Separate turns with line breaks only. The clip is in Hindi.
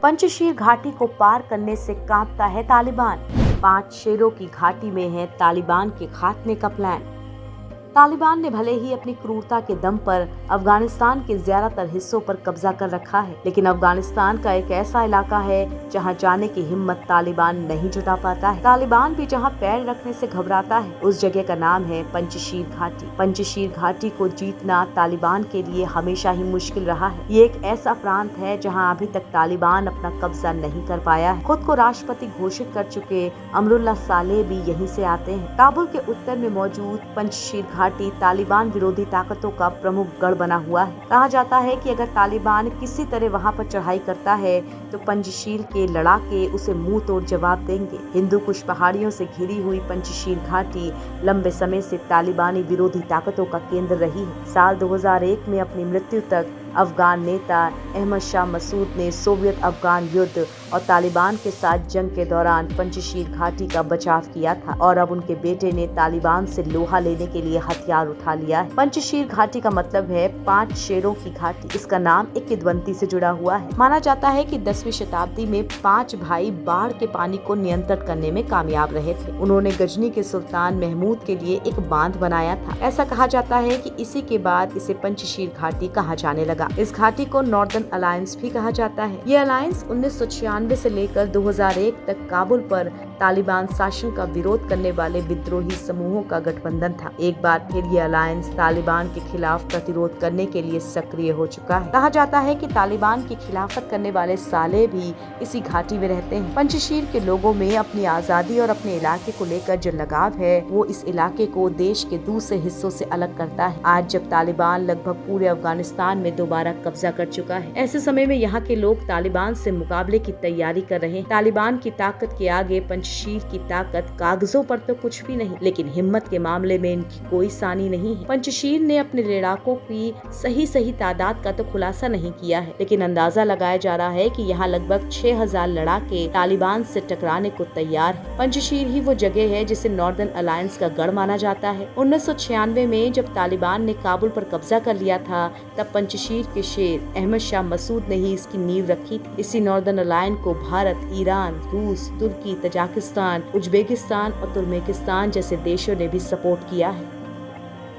पंजशीर घाटी को पार करने से कांपता है तालिबान। 5 शेरों की घाटी में है तालिबान के खात्मे का प्लान। तालिबान ने भले ही अपनी क्रूरता के दम पर अफगानिस्तान के ज्यादातर हिस्सों पर कब्जा कर रखा है, लेकिन अफगानिस्तान का एक ऐसा इलाका है जहां जाने की हिम्मत तालिबान नहीं जुटा पाता है। तालिबान भी जहां पैर रखने से घबराता है, उस जगह का नाम है पंजशीर घाटी। पंजशीर घाटी को जीतना तालिबान के लिए हमेशा ही मुश्किल रहा है। ये एक ऐसा प्रांत है जहाँ अभी तक तालिबान अपना कब्जा नहीं कर पाया है। खुद को राष्ट्रपति घोषित कर चुके अमरुल्लाह सालेह भी यहीं से आते हैं। काबुल के उत्तर में मौजूद पंजशीर घाटी तालिबान विरोधी ताकतों का प्रमुख गढ़ बना हुआ है। कहा जाता है कि अगर तालिबान किसी तरह वहां पर चढ़ाई करता है तो पंजशीर के लड़ाके उसे मुंह तोड़ जवाब देंगे। हिंदू कुश पहाड़ियों से घिरी हुई पंजशीर घाटी लंबे समय से तालिबानी विरोधी ताकतों का केंद्र रही है। साल 2001 में अपनी मृत्यु तक अफगान नेता अहमद शाह मसूद ने सोवियत अफगान युद्ध और तालिबान के साथ जंग के दौरान पंजशीर घाटी का बचाव किया था, और अब उनके बेटे ने तालिबान से लोहा लेने के लिए हथियार उठा लिया है। पंजशीर घाटी का मतलब है 5 शेरों की घाटी। इसका नाम एक किंवदंती से जुड़ा हुआ है। माना जाता है कि 10वीं शताब्दी में 5 भाई बाढ़ के पानी को नियंत्रित करने में कामयाब रहे थे। उन्होंने गजनी के सुल्तान महमूद के लिए एक बांध बनाया था। ऐसा कहा जाता है कि इसी के बाद इसे पंजशीर घाटी कहा जाने लगा। इस घाटी को नॉर्दर्न अलायंस भी कहा जाता है। ये अलायंस 1996 से लेकर 2001 तक काबुल पर तालिबान शासन का विरोध करने वाले विद्रोही समूहों का गठबंधन था। एक बार फिर ये अलायंस तालिबान के खिलाफ प्रतिरोध करने के लिए सक्रिय हो चुका है। कहा जाता है कि तालिबान की खिलाफत करने वाले साले भी इसी घाटी में रहते हैं। पंजशीर के लोगों में अपनी आजादी और अपने इलाके को लेकर जो लगाव है, वो इस इलाके को देश के दूसरे हिस्सों से अलग करता है। आज जब तालिबान लगभग पूरे अफगानिस्तान में दोबारा कब्जा कर चुका है, ऐसे समय में यहाँ के लोग तालिबान से मुकाबले की तैयारी कर रहे हैं। तालिबान की ताकत के आगे पंजशीर की ताकत कागजों पर तो कुछ भी नहीं, लेकिन हिम्मत के मामले में इनकी कोई सानी नहीं है। पंजशीर ने अपने लड़ाकों की सही तादाद का तो खुलासा नहीं किया है, लेकिन अंदाजा लगाया जा रहा है कि यहाँ लगभग 6000 लड़ाके तालिबान से टकराने को तैयार है। पंजशीर ही वो जगह है जिसे नॉर्दर्न अलायंस का गढ़ माना जाता है। 1996 में जब तालिबान ने काबुल पर कब्जा कर लिया था, तब पंजशीर के शेर अहमद शाह मसूद ने ही इसकी नींव रखी थी। इसी नॉर्दर्न अलायंस को भारत, ईरान, रूस, तुर्की, तजाकिस्तान, उज्बेकिस्तान और तुर्कमेनिस्तान जैसे देशों ने भी सपोर्ट किया है।